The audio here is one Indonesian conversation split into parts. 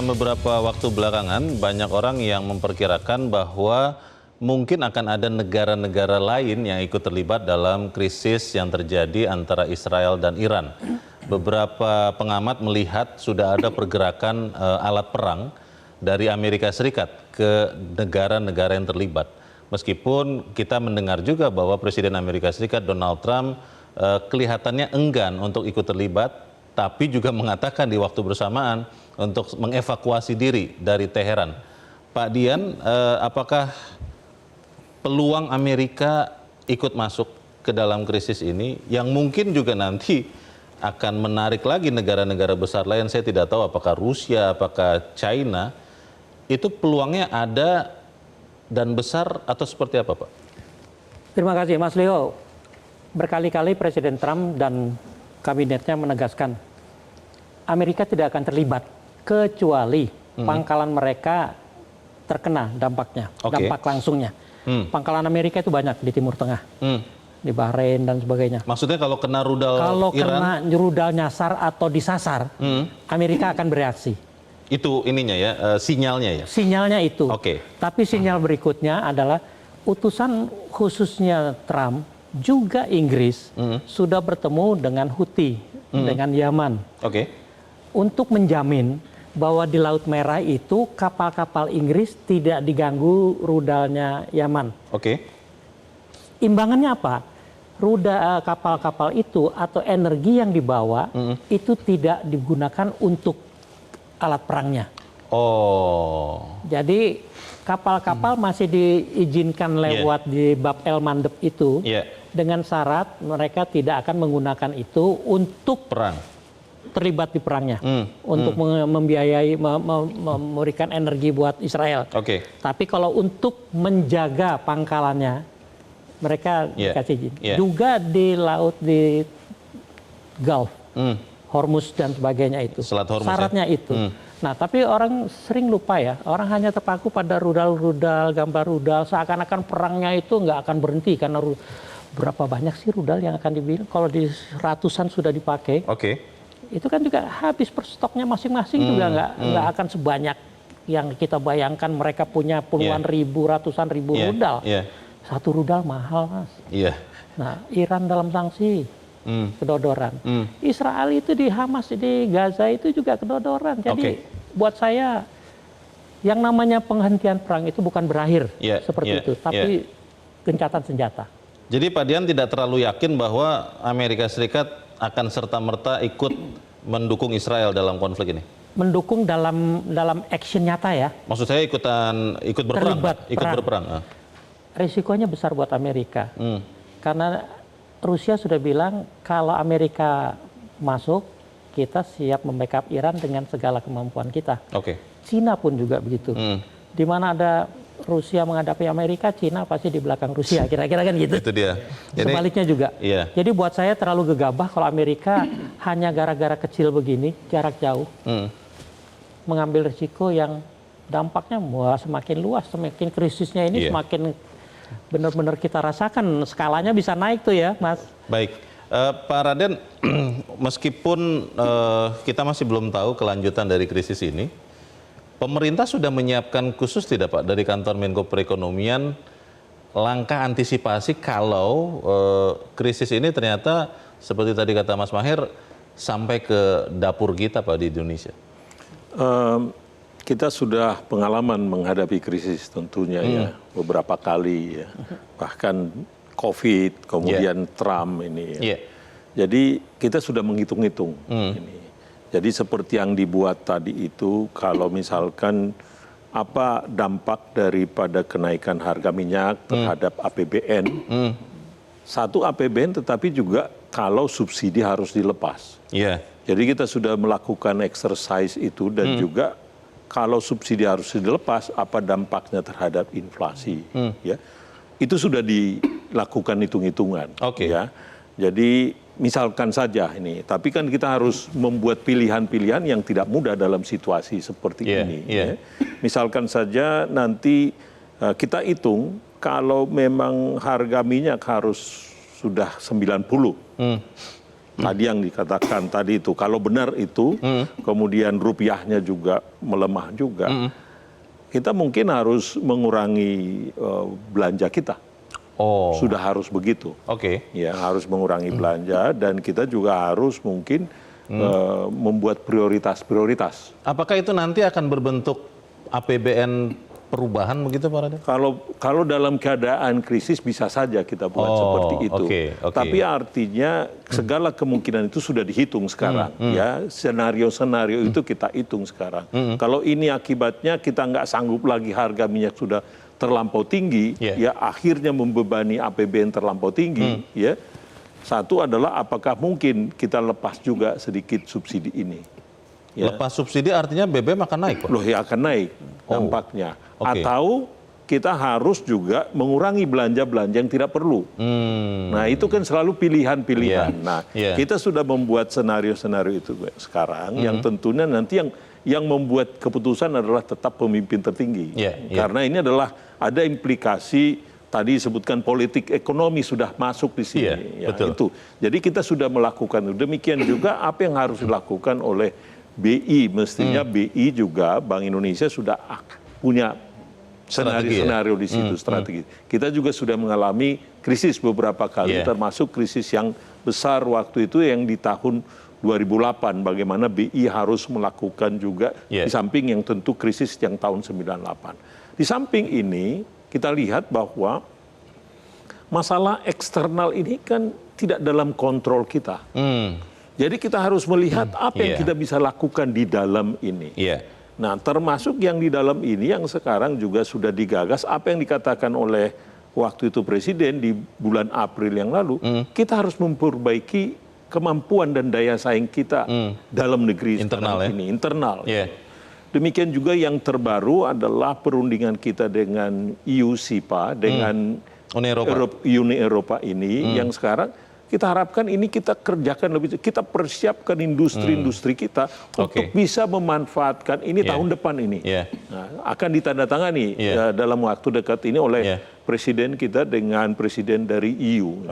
dalam beberapa waktu belakangan banyak orang yang memperkirakan bahwa mungkin akan ada negara-negara lain yang ikut terlibat dalam krisis yang terjadi antara Israel dan Iran. Beberapa pengamat melihat sudah ada pergerakan alat perang dari Amerika Serikat ke negara-negara yang terlibat. Meskipun kita mendengar juga bahwa Presiden Amerika Serikat Donald Trump kelihatannya enggan untuk ikut terlibat, tapi juga mengatakan di waktu bersamaan untuk mengevakuasi diri dari Teheran. Pak Dian, apakah peluang Amerika ikut masuk ke dalam krisis ini yang mungkin juga nanti akan menarik lagi negara-negara besar lain? Saya tidak tahu apakah Rusia, apakah China, itu peluangnya ada dan besar atau seperti apa, Pak? Terima kasih, Mas Leo. Berkali-kali Presiden Trump dan kabinetnya menegaskan Amerika tidak akan terlibat kecuali pangkalan mereka terkena dampaknya, dampak langsungnya. Pangkalan Amerika itu banyak di Timur Tengah, di Bahrain dan sebagainya. Maksudnya kalau kena rudal kalau Iran, kena rudal nyasar atau disasar, Amerika akan bereaksi. Itu ininya ya, sinyalnya ya? Sinyalnya itu. Oke. Tapi sinyal berikutnya adalah utusan khususnya Trump, juga Inggris, sudah bertemu dengan Houthi, dengan Yaman. Oke. Untuk menjamin bahwa di Laut Merah itu kapal-kapal Inggris tidak diganggu rudalnya Yaman. Oke. Imbangannya apa? Rudal kapal-kapal itu atau energi yang dibawa itu tidak digunakan untuk alat perangnya. Oh. Jadi kapal-kapal masih diizinkan lewat di Bab el Mandeb itu dengan syarat mereka tidak akan menggunakan itu untuk perang, terlibat di perangnya, untuk membiayai, memberikan energi buat Israel. Tapi kalau untuk menjaga pangkalannya, mereka dikasih izin. Juga di laut di Gulf, Hormuz dan sebagainya itu. Selat Hormuz, syaratnya itu. Nah, tapi orang sering lupa ya, orang hanya terpaku pada rudal-rudal, gambar rudal, seakan-akan perangnya itu nggak akan berhenti karena berapa banyak sih rudal yang akan dibilang kalau di ratusan sudah dipakai. Itu kan juga habis per stoknya masing-masing juga nggak akan sebanyak yang kita bayangkan. Mereka punya puluhan ribu, ratusan ribu rudal. Satu rudal mahal, Mas. Nah, Iran dalam sanksi. Kedodoran. Israel itu di Hamas, di Gaza itu juga kedodoran. Jadi buat saya yang namanya penghentian perang itu bukan berakhir seperti itu, tapi gencatan senjata. Jadi Pak Dian tidak terlalu yakin bahwa Amerika Serikat akan serta-merta ikut mendukung Israel dalam konflik ini? Mendukung dalam action nyata ya. Maksud saya ikut berperang, ikut berperang. Risikonya besar buat Amerika. Karena Rusia sudah bilang kalau Amerika masuk, kita siap membackup Iran dengan segala kemampuan kita. Cina pun juga begitu. Di mana ada Rusia menghadapi Amerika, Cina pasti di belakang Rusia. Kira-kira kan gitu. Itu dia. Sebaliknya juga. Jadi buat saya terlalu gegabah kalau Amerika hanya gara-gara kecil begini, jarak jauh, mengambil risiko yang dampaknya semakin luas, semakin krisisnya ini semakin benar-benar kita rasakan, skalanya bisa naik tuh ya, Mas. Baik, Pak Raden, meskipun kita masih belum tahu kelanjutan dari krisis ini, pemerintah sudah menyiapkan khusus tidak Pak dari kantor Menko Perekonomian langkah antisipasi kalau krisis ini ternyata seperti tadi kata Mas Mahir sampai ke dapur kita Pak di Indonesia? Kita sudah pengalaman menghadapi krisis tentunya ya, beberapa kali ya. Bahkan COVID, kemudian Trump ini ya. Jadi kita sudah menghitung-hitung ini. Jadi seperti yang dibuat tadi itu, kalau misalkan apa dampak daripada kenaikan harga minyak terhadap APBN, satu APBN tetapi juga kalau subsidi harus dilepas. Jadi kita sudah melakukan exercise itu dan juga kalau subsidi harus dilepas, apa dampaknya terhadap inflasi? Ya, itu sudah dilakukan hitung-hitungan. Ya, jadi misalkan saja ini, tapi kan kita harus membuat pilihan-pilihan yang tidak mudah dalam situasi seperti ini. Ya. Misalkan saja nanti kita hitung kalau memang harga minyak harus sudah 90, tadi yang dikatakan tadi itu, kalau benar itu, kemudian rupiahnya juga melemah juga, kita mungkin harus mengurangi belanja kita. Oh, Sudah harus begitu. oke. Ya, harus mengurangi belanja dan kita juga harus mungkin membuat prioritas-prioritas. Apakah itu nanti akan berbentuk APBN perubahan begitu Pak Raden? Kalau dalam keadaan krisis bisa saja kita buat seperti itu. oke. Tapi artinya segala kemungkinan itu sudah dihitung sekarang. Ya, senario-senario itu kita hitung sekarang. Kalau ini akibatnya kita nggak sanggup lagi, harga minyak sudah terlampau tinggi, ya akhirnya membebani APBN terlampau tinggi. Ya, satu adalah apakah mungkin kita lepas juga sedikit subsidi ini. Ya. Lepas subsidi artinya BBM akan naik, Pak? Loh, ya akan naik dampaknya. Oke. Atau kita harus juga mengurangi belanja-belanja yang tidak perlu. Nah, itu kan selalu pilihan-pilihan. Nah, kita sudah membuat senario-senario itu sekarang, yang tentunya nanti yang membuat keputusan adalah tetap pemimpin tertinggi. Karena ini adalah ada implikasi tadi disebutkan politik ekonomi sudah masuk di sini. Betul. Itu. Jadi kita sudah melakukan itu. Demikian juga apa yang harus dilakukan oleh BI, mestinya BI juga Bank Indonesia sudah punya senario di situ, strategi. Kita juga sudah mengalami krisis beberapa kali, termasuk krisis yang besar waktu itu yang di tahun 2008, bagaimana BI harus melakukan juga, di samping yang tentu krisis yang tahun 98. Di samping ini, kita lihat bahwa masalah eksternal ini kan tidak dalam kontrol kita. Jadi kita harus melihat apa yang kita bisa lakukan di dalam ini. Nah, termasuk yang di dalam ini yang sekarang juga sudah digagas, apa yang dikatakan oleh waktu itu Presiden di bulan April yang lalu, kita harus memperbaiki kemampuan dan daya saing kita dalam negeri internal ini. Internal. Demikian juga yang terbaru adalah perundingan kita dengan EU-SIPA, dengan Uni Eropa ini, yang sekarang kita harapkan ini kita kerjakan lebih, kita persiapkan industri-industri kita untuk bisa memanfaatkan ini tahun depan ini. Nah, akan ditandatangani dalam waktu dekat ini oleh presiden kita dengan presiden dari EU.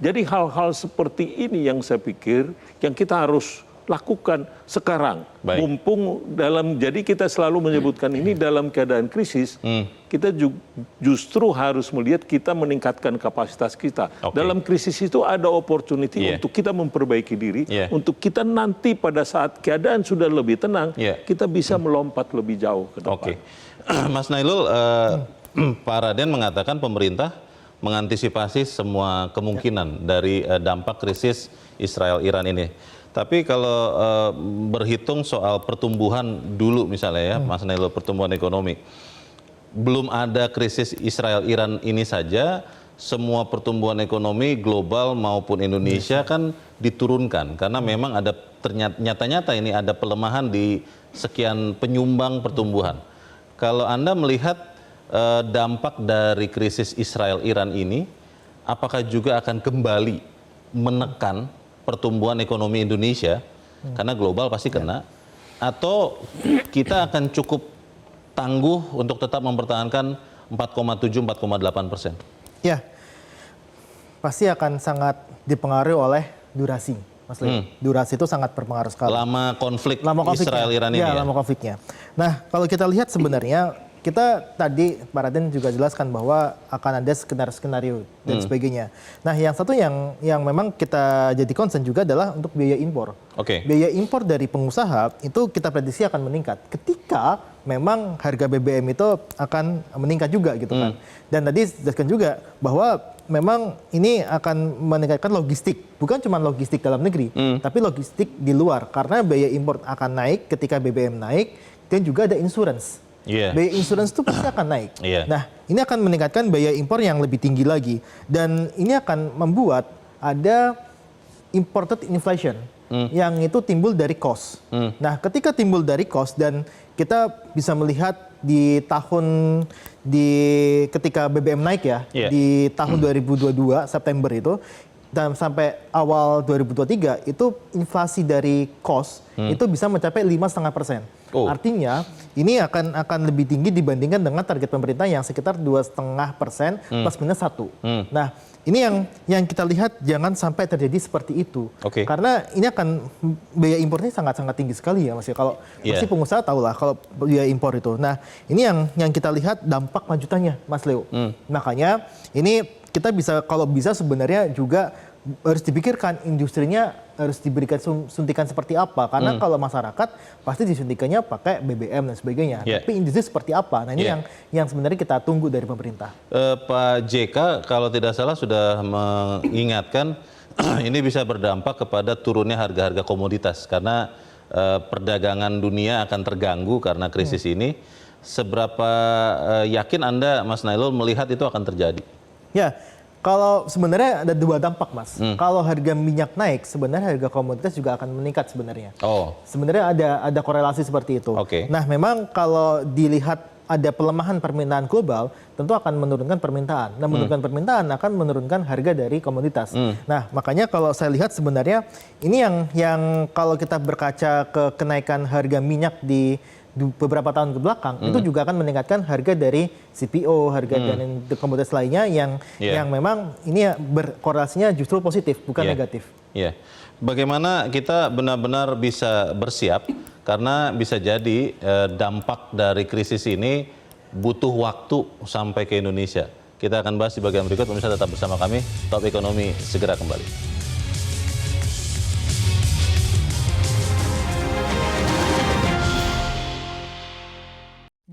Jadi hal-hal seperti ini yang saya pikir yang kita harus lakukan sekarang. Mumpung jadi kita selalu menyebutkan ini dalam keadaan krisis, kita justru harus melihat kita meningkatkan kapasitas kita. Dalam krisis itu ada opportunity untuk kita memperbaiki diri, untuk kita nanti pada saat keadaan sudah lebih tenang, kita bisa melompat lebih jauh ke depan. Mas Nailul, Pak Raden mengatakan pemerintah mengantisipasi semua kemungkinan dari dampak krisis Israel-Iran ini. Tapi kalau berhitung soal pertumbuhan dulu misalnya ya, Mas Nailul, pertumbuhan ekonomi. Belum ada krisis Israel-Iran ini saja, semua pertumbuhan ekonomi global maupun Indonesia kan diturunkan. Karena memang ada nyata-nyata ini ada pelemahan di sekian penyumbang pertumbuhan. Kalau Anda melihat dampak dari krisis Israel-Iran ini, apakah juga akan kembali menekan pertumbuhan ekonomi Indonesia, karena global pasti kena, atau kita akan cukup tangguh untuk tetap mempertahankan 4,7-4,8%? Ya, pasti akan sangat dipengaruhi oleh durasi, Mas Leo. Durasi itu sangat berpengaruh sekali. Lama konflik konfliknya. Israel-Iran ini ya? Lama konfliknya. Nah, kalau kita lihat sebenarnya, kita tadi Pak Raden juga jelaskan bahwa akan ada skenario dan sebagainya. Nah, yang satu yang memang kita jadi concern juga adalah untuk biaya impor. Biaya impor dari pengusaha itu kita prediksi akan meningkat ketika memang harga BBM itu akan meningkat juga gitu kan. Dan tadi dijelaskan juga bahwa memang ini akan meningkatkan logistik, bukan cuma logistik dalam negeri, tapi logistik di luar, karena biaya impor akan naik ketika BBM naik, dan juga ada insurance. Biaya insurance itu pasti akan naik. Nah, ini akan meningkatkan biaya impor yang lebih tinggi lagi. Dan ini akan membuat ada imported inflation yang itu timbul dari cost. Nah, ketika timbul dari cost dan kita bisa melihat ketika BBM naik ya, di tahun 2022 September itu, dan sampai awal 2023 itu inflasi dari cost itu bisa mencapai 5,5%. Oh. Artinya ini akan lebih tinggi dibandingkan dengan target pemerintah yang sekitar 2,5% plus minus 1. Nah, ini yang kita lihat jangan sampai terjadi seperti itu. Oke. Karena ini akan biaya impornya sangat-sangat tinggi sekali ya Mas ya. Kalau Iya. pasti pengusaha tahu lah kalau biaya impor itu. Nah, ini yang kita lihat dampak lanjutannya Mas Leo. Makanya ini kita bisa kalau bisa sebenarnya juga harus dipikirkan industrinya harus diberikan suntikan seperti apa, karena kalau masyarakat pasti disuntikannya pakai BBM dan sebagainya. Yeah. Tapi industri seperti apa? Nah, ini yang sebenarnya kita tunggu dari pemerintah. Pak JK kalau tidak salah sudah mengingatkan ini bisa berdampak kepada turunnya harga-harga komoditas karena perdagangan dunia akan terganggu karena krisis ini. Seberapa yakin Anda, Mas Nailul, melihat itu akan terjadi? Ya, kalau sebenarnya ada dua dampak, Mas. Kalau harga minyak naik, sebenarnya harga komoditas juga akan meningkat sebenarnya. Oh, Sebenarnya ada korelasi seperti itu. Oke. Nah, memang kalau dilihat ada pelemahan permintaan global, tentu akan menurunkan permintaan. Nah, menurunkan permintaan akan menurunkan harga dari komoditas. Nah, makanya kalau saya lihat sebenarnya ini yang kalau kita berkaca ke kenaikan harga minyak di beberapa tahun ke belakang, itu juga akan meningkatkan harga dari CPO, harga dan komoditas lainnya yang memang ini berkorelasinya justru positif, bukan negatif. Iya. Bagaimana kita benar-benar bisa bersiap karena bisa jadi dampak dari krisis ini butuh waktu sampai ke Indonesia. Kita akan bahas di bagian berikut. Pemirsa tetap bersama kami. Top Ekonomi segera kembali.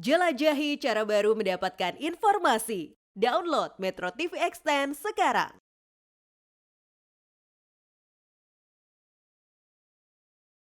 Jelajahi cara baru mendapatkan informasi. Download Metro TV Extend sekarang.